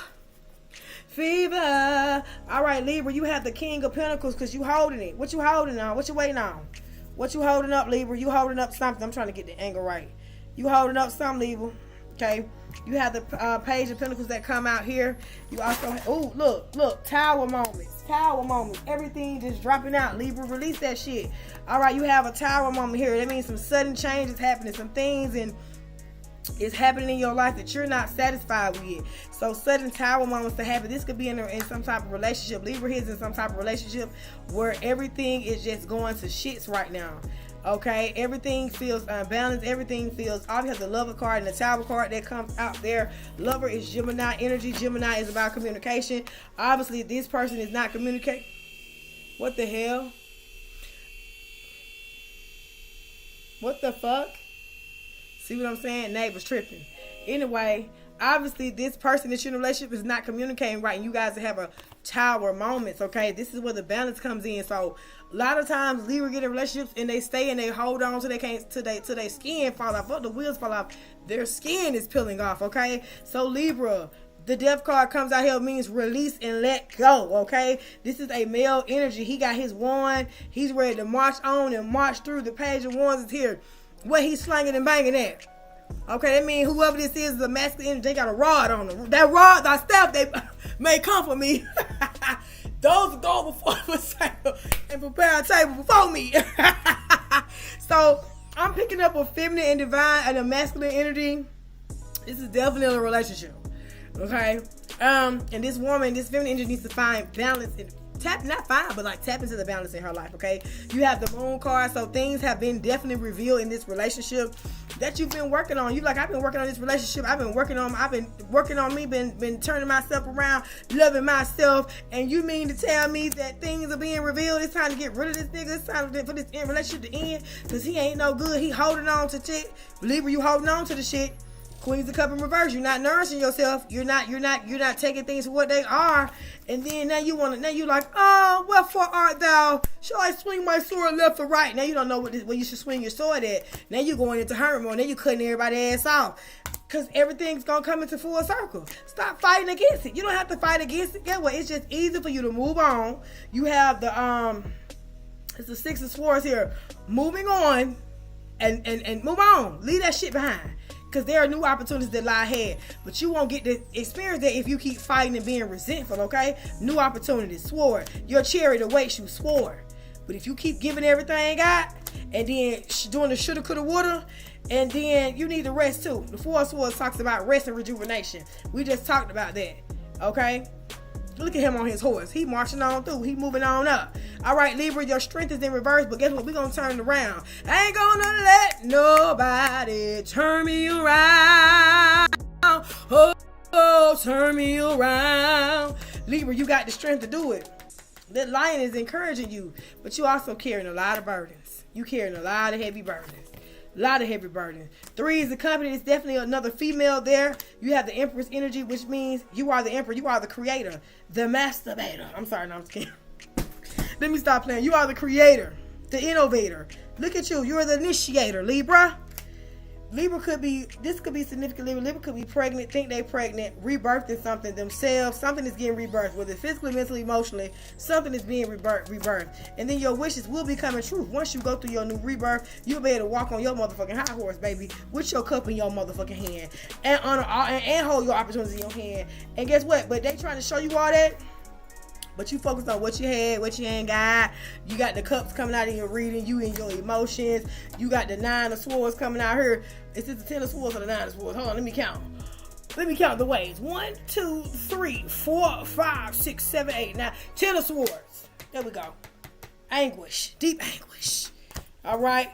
fever. All right, Libra, you have the King of Pentacles because you holding it. What you holding on? What you waiting on? What you holding up, Libra? You holding up something. I'm trying to get the angle right. You holding up something, Libra. Okay. You have the Page of Pentacles that come out here. You also look, Tower moments. Everything just dropping out. Libra, release that shit. All right, you have a Tower moment here. That means some sudden changes happening, some things is happening in your life that you're not satisfied with. So sudden Tower moments to happen. This could be in some type of relationship. Libra is in some type of relationship where everything is just going to shits right now. Okay, everything feels unbalanced. Everything feels off. You have the Lover card and the Tower card that comes out there. Lover is Gemini energy. Gemini is about communication. Obviously, this person is not communicating. What the hell? What the fuck? See what I'm saying? Neighbors tripping. Anyway, obviously this person that you're in a relationship is not communicating right, and you guys have a Tower moments, okay? This is where the balance comes in. So a lot of times Libra get in relationships and they stay and they hold on till their skin fall off. Well, the wheels fall off. Their skin is peeling off, okay? So Libra, the Death card comes out here, means release and let go, okay? This is a male energy. He got his wand. He's ready to march on and march through. The Page of Wands is here. What he's slanging and banging at. Okay, that means whoever this is a masculine energy, they got a rod on them. That rod, that staff, they may come for me. Those go before the table and prepare a table before me. So I'm picking up a feminine and divine and a masculine energy. This is definitely a relationship. Okay? And this woman, this feminine energy needs to find balance and tap into the balance in her life. Okay? You have the moon card, so things have been definitely revealed in this relationship that you've been working on. You like, I've been working on this relationship. I've been working on me, been turning myself around, loving myself. And you mean to tell me that things are being revealed? It's time to get rid of this nigga. It's time for this relationship to end because he ain't no good. He holding on to shit. Libra, you holding on to the shit. Queens of Cup in reverse. You're not nourishing yourself. You're not taking things for what they are. And then now you like, oh, wherefore art thou? Shall I swing my sword left or right? Now you don't know where you should swing your sword at. Now you're going into hermit mode. Now you're cutting everybody's ass off. Because everything's going to come into full circle. Stop fighting against it. You don't have to fight against it. Get what? It's just easy for you to move on. You have it's the Six of Swords here. Moving on and move on. Leave that shit behind. Because there are new opportunities that lie ahead. But you won't get to experience that if you keep fighting and being resentful, okay? New opportunities, sword. Your chariot awaits you, sword. But if you keep giving everything you got, and then doing the shoulda, coulda, woulda, and then you need to rest too. The Four of Swords talks about rest and rejuvenation. We just talked about that, okay? Look at him on his horse. He marching on through. He moving on up. All right, Libra, your strength is in reverse, but guess what? We're going to turn it around. I ain't going to let nobody turn me around. Oh, turn me around. Libra, you got the strength to do it. That lion is encouraging you, but you also carrying a lot of burdens. You carrying a lot of heavy burdens. A lot of heavy burden. 3 is the company. It's definitely another female there. You have the Empress energy, which means you are the emperor. You are the creator. The masturbator. I'm sorry, no, I'm just kidding. Let me stop playing. You are the creator. The innovator. Look at you. You're the initiator, Libra. This could be significant. Libra could be pregnant, think they pregnant, rebirthing something themselves. Something is getting rebirthed, whether physically, mentally, emotionally, something is being rebirthed. And then your wishes will become true. Once you go through your new rebirth, you'll be able to walk on your motherfucking high horse, baby, with your cup in your motherfucking hand. And hold your opportunities in your hand. And guess what? But they trying to show you all that. But you focus on what you had, what you ain't got. You got the cups coming out in your reading, you in your emotions. You got the 9 of Swords coming out here. Is it the 10 of Swords or the 9 of Swords? Hold on, let me count. Let me count the ways. 1, 2, 3, 4, 5, 6, 7, 8, 9. 10 of Swords. There we go. Anguish. Deep anguish. All right.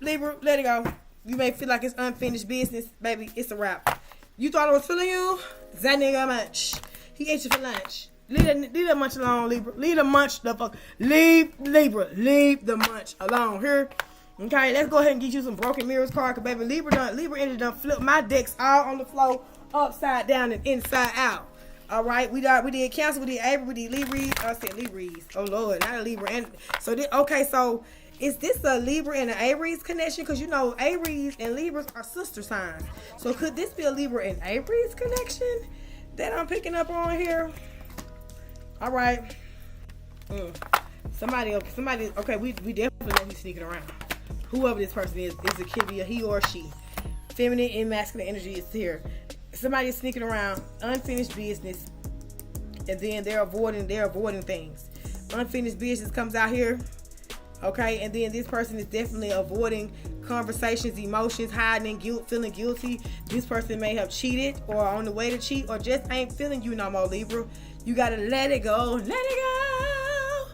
Libra, let it go. You may feel like it's unfinished business. Baby, it's a wrap. You thought I was feeling you? That nigga munch. He ate you for lunch. Leave that munch alone, Libra. Leave the munch the fuck. Leave the munch alone here. Okay, let's go ahead and get you some broken mirrors card, cause baby, Libra ended done flip my decks all on the floor, upside down and inside out. All right, we did Cancer, we did Avery, we did Libras. I said Libras. Oh Lord, not a Libra. And so so is this a Libra and an Aries connection? Because you know Aries and Libras are sister signs. So could this be a Libra and Aries connection that I'm picking up on here? All right. Somebody. Okay, we definitely know he's sneaking around. Whoever this person is, it could be a he or she. Feminine and masculine energy is here. Somebody is sneaking around, unfinished business, and then they're avoiding things. Unfinished business comes out here. Okay, and then this person is definitely avoiding conversations, emotions, hiding guilt, feeling guilty. This person may have cheated or on the way to cheat or just ain't feeling you no more, Libra. You gotta let it go, let it go.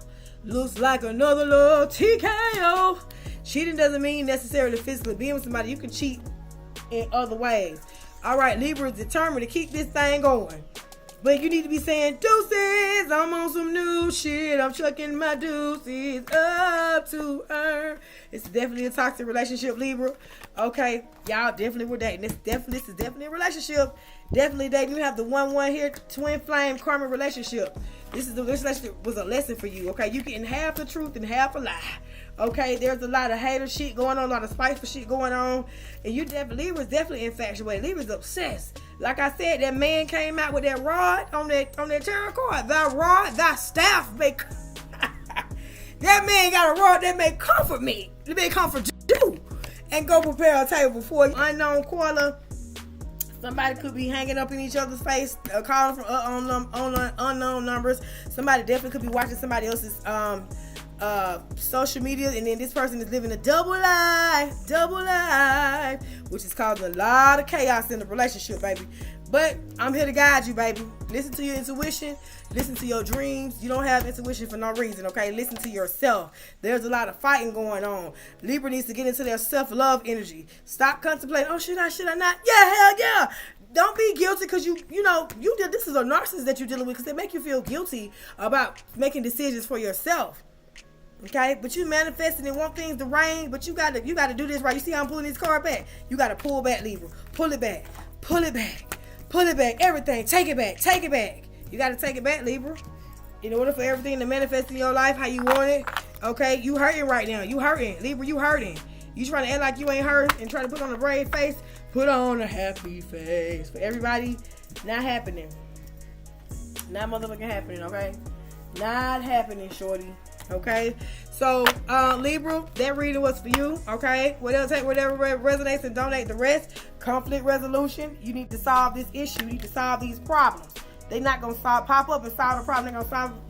Looks like another little TKO. Cheating doesn't mean necessarily physically being with somebody. You can cheat in other ways. All right, Libra is determined to keep this thing going. But you need to be saying, deuces, I'm on some new shit. I'm chucking my deuces up to her. It's definitely a toxic relationship, Libra. Okay, y'all definitely were dating. This is definitely a relationship. Definitely dating. You have the 1-1 here, twin flame karma relationship. This relationship was a lesson for you. Okay, you getting half the truth and half a lie. Okay, there's a lot of hater shit going on, a lot of spiteful shit going on, and Libra's definitely infatuated. Libra's obsessed. Like I said, that man came out with that rod on that tarot card. That rod, that staff make. That man got a rod that may comfort me. It may comfort you. and go prepare a table for you. Unknown caller. Somebody could be hanging up in each other's face, calling from unknown numbers. Somebody definitely could be watching somebody else's social media, and then this person is living a double life, which is causing a lot of chaos in the relationship, baby. But I'm here to guide you, baby. Listen to your intuition. Listen to your dreams. You don't have intuition for no reason, okay? Listen to yourself. There's a lot of fighting going on. Libra needs to get into their self-love energy. Stop contemplating, oh, should I not? Yeah, hell yeah. Don't be guilty because you did. This is a narcissist that you're dealing with, because they make you feel guilty about making decisions for yourself. Okay, but you manifesting and want things to rain, but you gotta do this right. You see how I'm pulling this card back? You gotta pull back, Libra. Pull it back. Pull it back. Pull it back. Everything. Take it back. Take it back. You gotta take it back, Libra. In order for everything to manifest in your life how you want it. Okay, you hurting right now. You hurting, Libra. You hurting. You trying to act like you ain't hurt and try to put on a brave face. Put on a happy face. For everybody, not happening. Not motherfucking happening. Okay, not happening, shorty. Okay, so Libra, that reading was for you. Okay, take whatever resonates and donate the rest. Conflict resolution. You need to solve this issue. You need to solve these problems. They're not gonna pop up and solve the problem.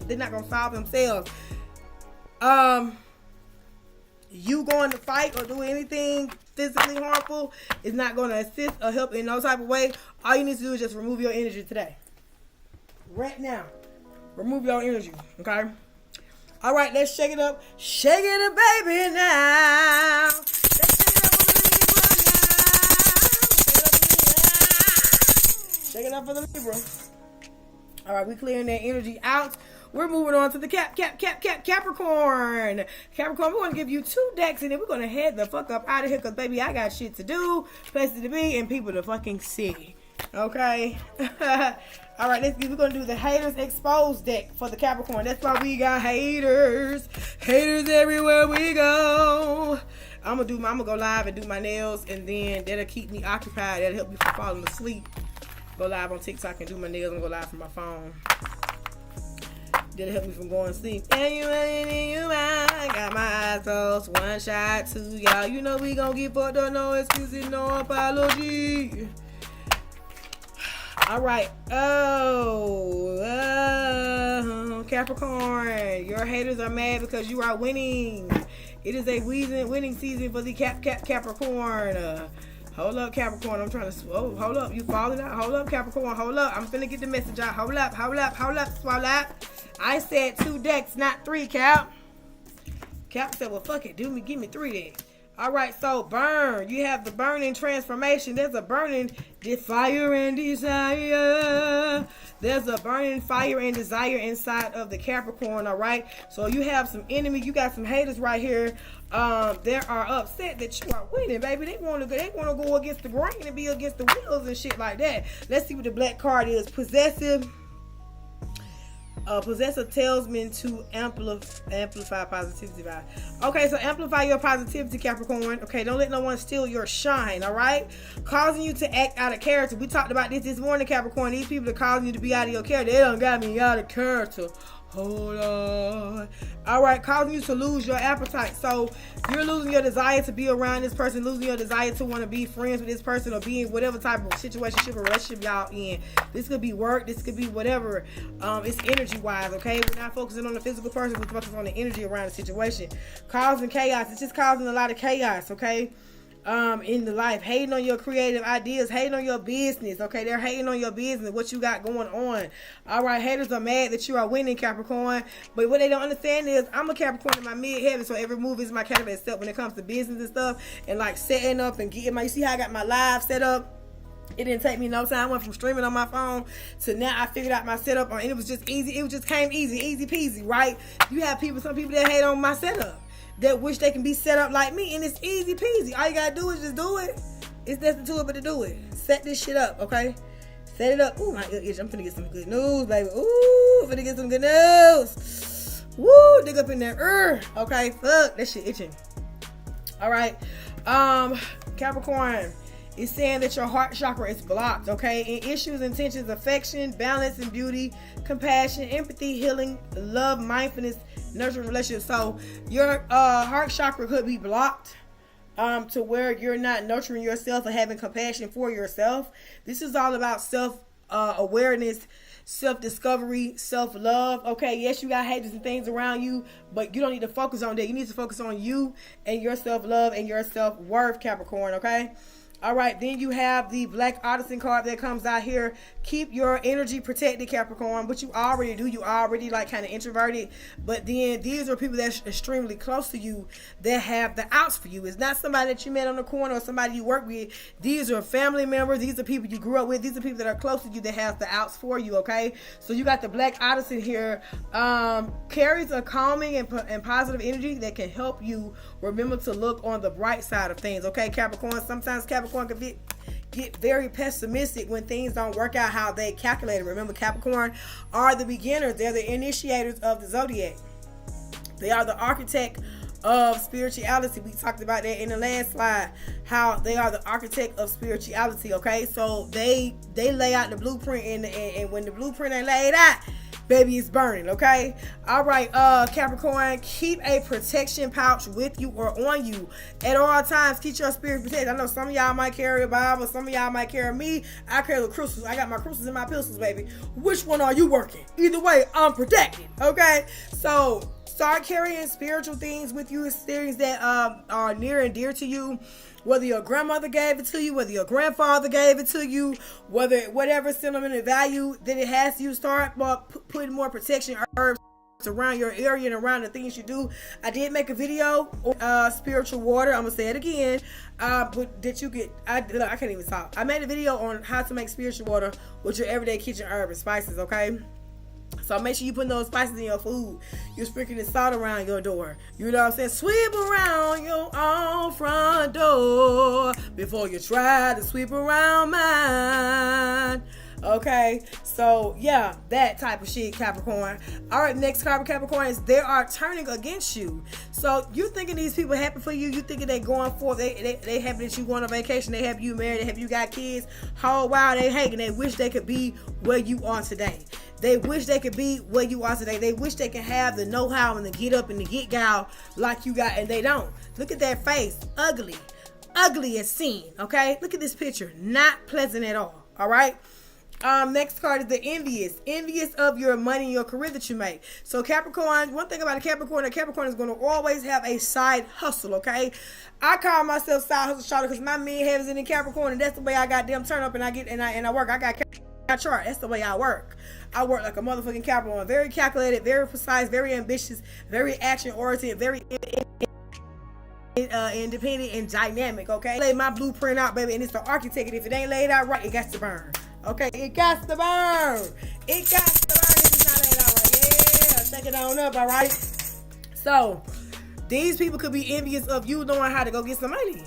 They're not gonna solve themselves. You going to fight or do anything physically harmful is not going to assist or help in no type of way. All you need to do is just remove your energy today. Right now, remove your energy. Okay. All right, let's shake it up. Shake it up, baby, now. Let's shake it up for the Libra. All right, we're clearing that energy out. We're moving on to the Capricorn. Capricorn, we're going to give you 2 decks, and then we're going to head the fuck up out of here, because, baby, I got shit to do, places to be, and people to fucking see. Okay? All right, we're going to do the Haters Exposed deck for the Capricorn. That's why we got haters. Haters everywhere we go. I'm going to go live and do my nails, and then that'll keep me occupied. That'll help me from falling asleep. Go live on TikTok and do my nails and go live from my phone. That'll help me from going to sleep. And you I got my eyes closed. 1 shot, 2, y'all. You know we gon' get fucked up. No excuses, no apology. All right. Capricorn. Your haters are mad because you are winning. It is a winning season for the Capricorn. Hold up, Capricorn. I'm trying to... Oh, hold up. You falling out? Hold up, Capricorn. Hold up. I'm finna get the message out. Hold up. Swallow. I said 2 decks, not 3, Cap. Cap said, well, fuck it. Give me 3 decks. All right, so burn. You have the burning transformation. There's a burning fire and desire. There's a burning fire and desire inside of the Capricorn, all right? So you have some enemy. You got some haters right here. They are upset that you are winning, baby. They want to go against the grain and be against the wheels and shit like that. Let's see what the black card is. Possessive. Possessive tells me to amplify positivity. Okay, so amplify your positivity, Capricorn. Okay, don't let no one steal your shine, all right? Causing you to act out of character. We talked about this morning, Capricorn. These people are causing you to be out of your character. They done got me out of character. Hold on. All right, causing you to lose your appetite. So you're losing your desire to be around this person, losing your desire to want to be friends with this person or be in whatever type of situationship or relationship y'all in. This could be work. This could be whatever. It's energy-wise, okay? We're not focusing on the physical person. We're focusing on the energy around the situation. Causing chaos. It's just causing a lot of chaos, okay? In the life, hating on your creative ideas, hating on your business, okay? They're hating on your business, what you got going on. All right, haters are mad that you are winning, Capricorn, but what they don't understand is I'm a Capricorn in my mid-heaven, so every move is my Capricorn, except when it comes to business and stuff, and like setting up and getting you see how I got my live set up? It didn't take me no time. I went from streaming on my phone to now I figured out my setup, and it was just easy. It just came easy peasy, right? You have some people that hate on my setup, that wish they can be set up like me, and it's easy peasy. All you gotta do is just do it. It's nothing to it but to do it. Set this shit up, okay? Set it up. Ooh, my ear itch. I'm finna get some good news, baby. Ooh, finna get some good news. Woo, dig up in there. Okay, fuck, that shit itching. All right, Capricorn is saying that your heart chakra is blocked, okay? In issues, intentions, affection, balance and beauty, compassion, empathy, healing, love, mindfulness, nurturing relationships. So your heart chakra could be blocked. to where you're not nurturing yourself or having compassion for yourself. This is all about self awareness, self-discovery, self-love. Okay, yes, you got haters and things around you, but you don't need to focus on that. You need to focus on you and your self-love and your self-worth, Capricorn. Okay. All right, then you have the Black Artisan card that comes out here. Keep your energy protected, Capricorn, but you already do. You already like kind of introverted, but then these are people that's extremely close to you that have the outs for you. It's not somebody that you met on the corner or somebody you work with. These are family members. These are people you grew up with. These are people that are close to you that have the outs for you, okay? So you got the Black Artisan here. Carries a calming and positive energy that can help you remember to look on the bright side of things, okay, Capricorn? Sometimes Capricorn can get very pessimistic when things don't work out how they calculated. Remember, Capricorn are the beginners. They're the initiators of the zodiac. They are the architect of spirituality. We talked about that in the last slide, how they are the architect of spirituality, okay? So they lay out the blueprint, and when the blueprint ain't laid out, baby, it's burning, okay? All right, Capricorn, keep a protection pouch with you or on you at all times. Keep your spirit protected. I know some of y'all might carry a Bible, some of y'all might carry me. I carry the crystals. I got my crystals and my pistols, baby. Which one are you working? Either way, I'm protected, okay? So start carrying spiritual things with you, things that are near and dear to you. Whether your grandmother gave it to you, whether your grandfather gave it to you, whether whatever sentimental value that it has to you, start putting more protection herbs around your area and around the things you do. I did make a video on spiritual water. I'm gonna say it again. But that you get, I can't even talk. I made a video on how to make spiritual water with your everyday kitchen herb and spices, okay? So make sure you put those spices in your food. You're sprinkling salt around your door. You know what I'm saying? Sweep around your own front door before you try to sweep around mine. Okay, so yeah, that type of shit, Capricorn. All right, next card, Capricorn, is they are turning against you. So you thinking these people happy for you? You thinking they going for they happy that you going on vacation? They have you married? They have you got kids? How while they hating? They wish they could be where you are today. They wish they could be where you are today. They wish they can have the know-how and the get up and the get gal like you got, and they don't. Look at that face, ugly as sin. Okay, look at this picture, not pleasant at all. All right. Next card is the envious of your money and your career that you make. So Capricorn, one thing about a Capricorn is going to always have a side hustle, okay? I call myself side hustle shawty because my midhead is in the Capricorn, and that's the way I got them turn up and I work. I got chart. That's the way I work. I work like a motherfucking Capricorn. Very calculated, very precise, very ambitious, very action oriented, very independent and dynamic, okay? Lay my blueprint out, baby, and it's the architect. And if it ain't laid out right, it got to burn. Okay, it got to burn. It got to burn if it's not laid out right. Yeah, take it on up, all right? So, these people could be envious of you knowing how to go get some money.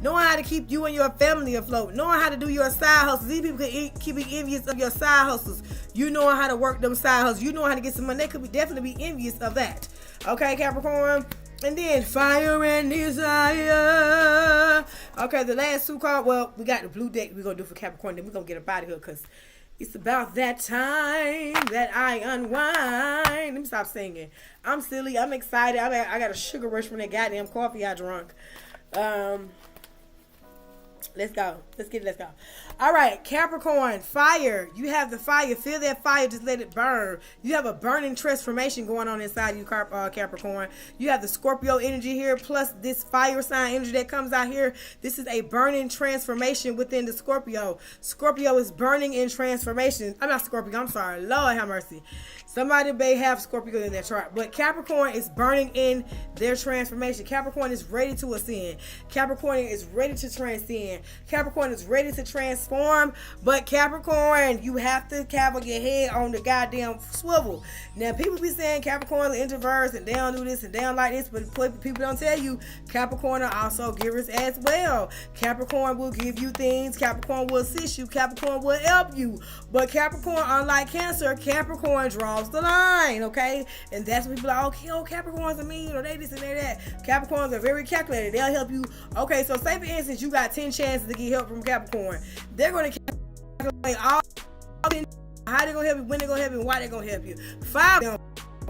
Knowing how to keep you and your family afloat. Knowing how to do your side hustles. These people could keep be envious of your side hustles. You knowing how to work them side hustles. You know how to get some money. They could definitely be envious of that. Okay, Capricorn? And then fire and desire. Okay, the last two cards. Well, we got the blue deck we're going to do for Capricorn. Then we're going to get up out of here because it's about that time that I unwind. Let me stop singing. I'm silly. I'm excited. I got a sugar rush from that goddamn coffee I drunk. Let's go. Let's go. All right, Capricorn, fire. You have the fire. Feel that fire. Just let it burn. You have a burning transformation going on inside you, Capricorn. You have the Scorpio energy here, plus this fire sign energy that comes out here. This is a burning transformation within the Scorpio. Scorpio is burning in transformation. I'm not Scorpio. I'm sorry. Lord have mercy. Somebody may have Scorpio in their chart, but Capricorn is burning in their transformation. Capricorn is ready to ascend. Capricorn is ready to transcend. Capricorn is ready to transform, but Capricorn, you have to have your head on the goddamn swivel. Now, people be saying Capricorn are introverts and they don't do this and they don't like this, but people don't tell you Capricorn are also givers as well. Capricorn will give you things. Capricorn will assist you. Capricorn will help you. But Capricorn, unlike Cancer, Capricorn draws the line, okay? And that's when people are like, okay, Capricorns are mean, or they this and they that. Capricorns are very calculated. They'll help you. Okay, so say for instance, you got 10 chances to get help from Capricorn. They're going to calculate all 10, how they going to help you, when they going to help you, and why they going to help you. 5 don't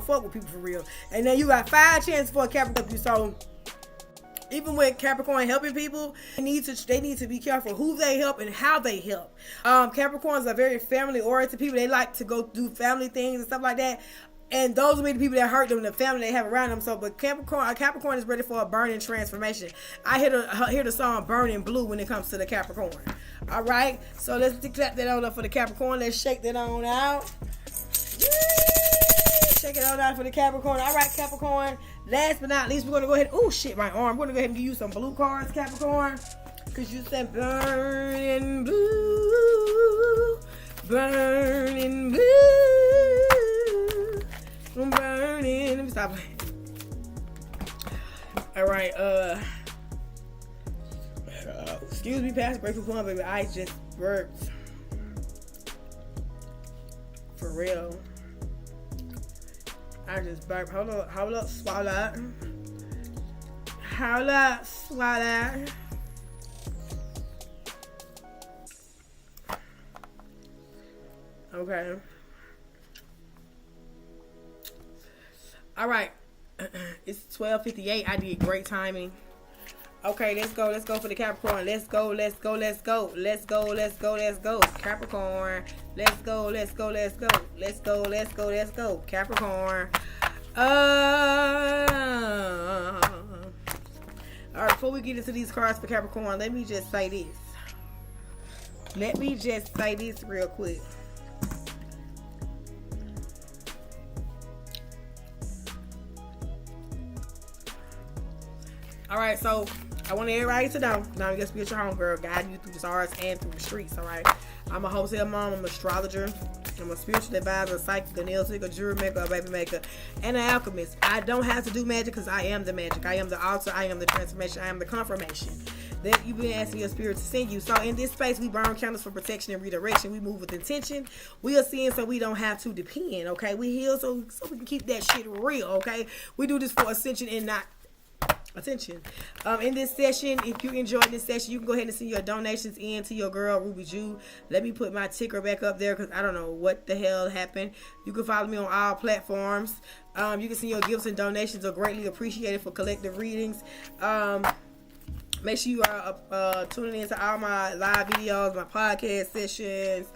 fuck with people for real. And then you got 5 chances for a Capricorn to help you. So even with Capricorn helping people, they need to be careful who they help and how they help. Capricorns are very family oriented people. They like to go do family things and stuff like that. And those will be the people that hurt them, the family they have around them. So, but Capricorn is ready for a burning transformation. I hear the song "Burning Blue" when it comes to the Capricorn. All right, so let's clap that on up for the Capricorn. Let's shake that on out. Shake it on out for the Capricorn. All right, Capricorn. Last but not least, we're gonna go ahead. Oh shit, my arm. We're gonna go ahead and give you some blue cards, Capricorn, because you said burning blue, burning blue. I'm burning. Let me stop playing. All right. Excuse me, past grateful plum, baby. I just burped. For real. I just burped. Hold up, swallow. Hold up, swallow. Okay. All right, it's 12:58. I did great timing. Okay, let's go for the Capricorn. Let's go. Capricorn. Let's go. Capricorn. All right, before we get into these cards for Capricorn, let me just say this. Real quick. All right, so I want everybody to know, now you just be your homegirl, guiding you through the stars and through the streets, all right? I'm a wholesale mom, I'm an astrologer, I'm a spiritual advisor, a psychic, a nail singer, a jewelry maker, a baby maker, and an alchemist. I don't have to do magic because I am the magic. I am the altar, I am the transformation, I am the confirmation that you've been asking your spirit to send you. So in this space, we burn candles for protection and redirection. We move with intention. We are seeing so we don't have to depend, okay? We heal so we can keep that shit real, okay? We do this for ascension and not attention. In this session, if you enjoyed this session, you can go ahead and send your donations in to your girl Ruby Jew. Let me put my ticker back up there because I don't know what the hell happened. You can follow me on all platforms. You can send your gifts and donations are greatly appreciated for collective readings. Make sure you are tuning into all my live videos, my podcast sessions.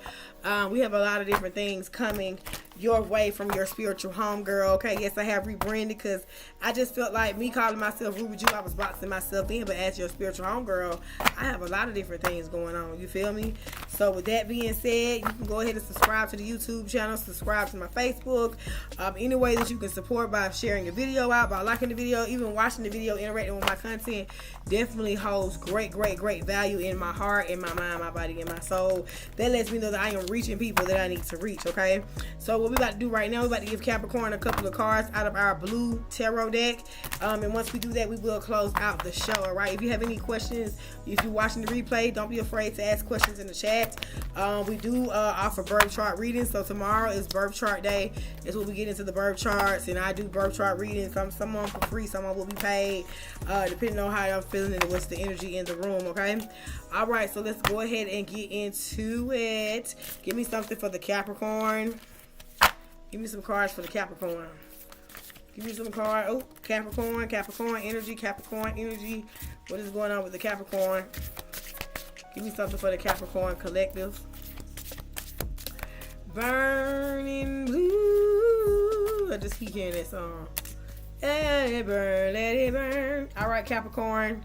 We have a lot of different things coming your way from your spiritual homegirl. Okay, yes, I have rebranded because I just felt like me calling myself Ruby Jew, I was boxing myself in, but as your spiritual homegirl, I have a lot of different things going on. You feel me? So with that being said, you can go ahead and subscribe to the YouTube channel, subscribe to my Facebook. Any way that you can support by sharing the video out, by liking the video, even watching the video, interacting with my content, definitely holds great value in my heart, in my mind, my body, and my soul. That lets me know that I am reaching people that I need to reach, okay? So what we about to do right now, we're about to give Capricorn a couple of cards out of our blue tarot deck. And once we do that, we will close out the show, all right? If you have any questions, if you're watching the replay, don't be afraid to ask questions in the chat. We do offer birth chart readings, so tomorrow is birth chart day. It's when we get into the birth charts, and I do birth chart readings. Some on for free, some will be paid, depending on how I'm feeling and what's the energy in the room, okay? All right, so let's go ahead and get into it. Give me something for the Capricorn. Give me some cards for the Capricorn. Give me some cards. Oh, Capricorn energy. What is going on with the Capricorn? Give me something for the Capricorn collective. Burning blue. I just keep hearing that song. Let it burn. All right, Capricorn.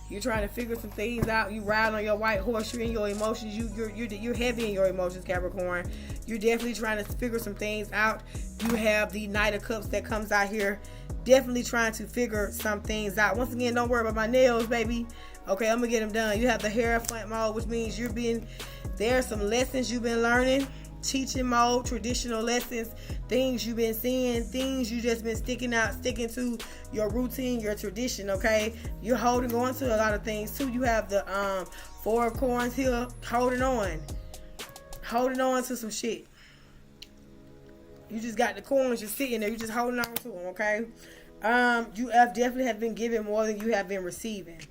You're trying to figure some things out. You ride on your white horse. You're in your emotions. You're heavy in your emotions, Capricorn. You're definitely trying to figure some things out. You have the Knight of Cups that comes out here. Definitely trying to figure some things out. Once again, don't worry about my nails, baby. Okay, I'm going to get them done. You have the Hierophant mode, which means there are some lessons you've been learning. Teaching mode, traditional lessons, things you've been seeing, things you just been sticking to your routine, your tradition, okay? You're holding on to a lot of things too. You have the Four of Coins here, holding on to some shit. You just got the coins just sitting there, you just holding on to them, okay? You definitely have been given more than you have been receiving.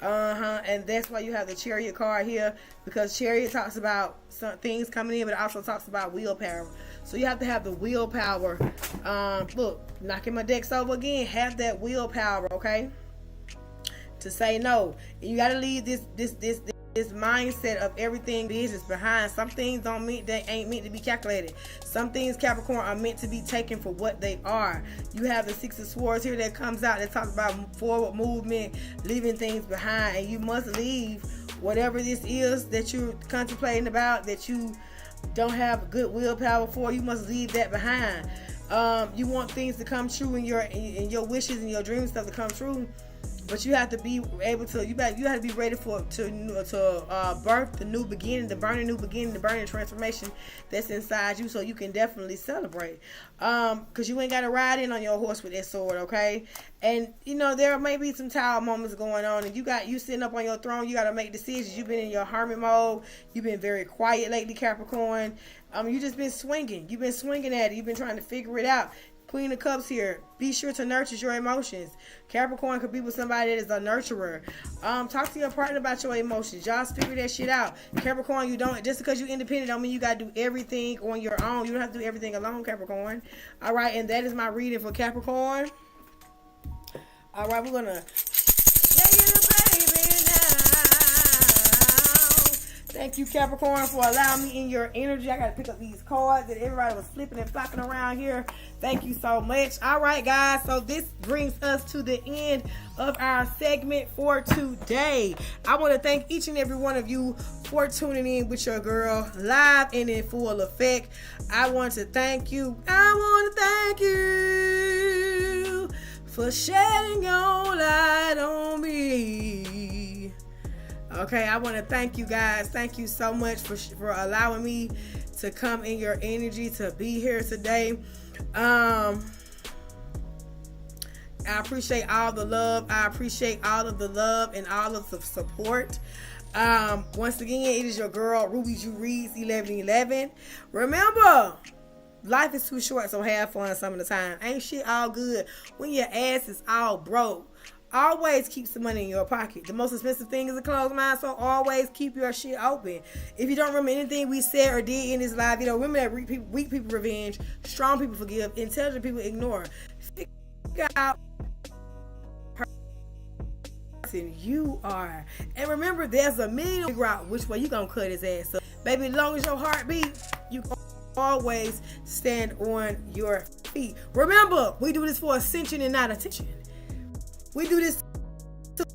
And that's why you have the Chariot card here, because Chariot talks about some things coming in, but it also talks about willpower. So you have to have the willpower. Look, knocking my decks over again. Have that willpower, okay? to say no. You got to leave this mindset of everything business behind. Some things they ain't meant to be calculated. Some things, Capricorn, are meant to be taken for what they are. You have the Six of Swords here that comes out that talks about forward movement, leaving things behind, and you must leave whatever this is that you're contemplating about, that you don't have good willpower for. You must leave that behind. You want things to come true in your wishes and your dreams, stuff to come true. But you have to be able to. You have to be ready to birth the new beginning, the burning new beginning, the burning transformation that's inside you. So you can definitely celebrate. Cause you ain't got to ride in on your horse with that sword, okay? And there may be some tired moments going on, and you sitting up on your throne. You got to make decisions. You've been in your hermit mode. You've been very quiet lately, Capricorn. You just been swinging. You've been swinging at it. You've been trying to figure it out. Queen of Cups here. Be sure to nurture your emotions. Capricorn could be with somebody that is a nurturer. Talk to your partner about your emotions. Y'all figure that shit out. Capricorn, you don't, just because you're independent don't mean you got to do everything on your own. You don't have to do everything alone, Capricorn. All right, and that is my reading for Capricorn. All right, we're going to thank you, Capricorn, for allowing me in your energy. I got to pick up these cards that everybody was flipping and flopping around here. Thank you so much. All right, guys. So this brings us to the end of our segment for today. I want to thank each and every one of you for tuning in with your girl live and in full effect. I want to thank you. I want to thank you for shedding your light on me. Okay, I want to thank you guys. Thank you so much for allowing me to come in your energy, to be here today. I appreciate all the love. I appreciate all of the love and all of the support. Once again, it is your girl, Ruby Ju Reads 1111. Remember, life is too short, so have fun some of the time. Ain't shit all good when your ass is all broke. Always keep some money in your pocket. The most expensive thing is a closed mind, so always keep your shit open. If you don't remember anything we said or did in this live video, remember that weak people revenge, strong people forgive, intelligent people ignore. Figure out person you are. And remember, there's a million figure out which way you gonna cut his ass up. Baby, as long as your heart beat, you can always stand on your feet. Remember, we do this for ascension and not attention. We do this to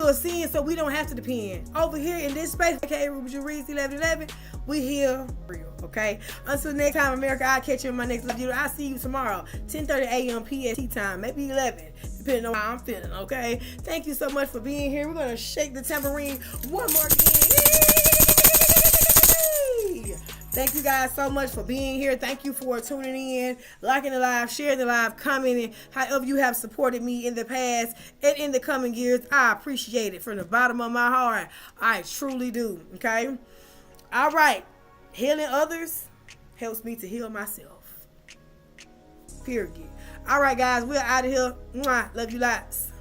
ascend so we don't have to depend. Over here in this space, okay, Ruby Ju Reads 1111, we here real, okay? Until next time, America, I'll catch you in my next video. I'll see you tomorrow, 10:30 a.m. PST time, maybe 11, depending on how I'm feeling, okay? Thank you so much for being here. We're going to shake the tambourine one more again. Thank you guys so much for being here. Thank you for tuning in, liking the live, sharing the live, commenting, however you have supported me in the past and in the coming years. I appreciate it from the bottom of my heart. I truly do, okay? All right. Healing others helps me to heal myself. Period. All right, guys. We're out of here. Mwah. Love you lots.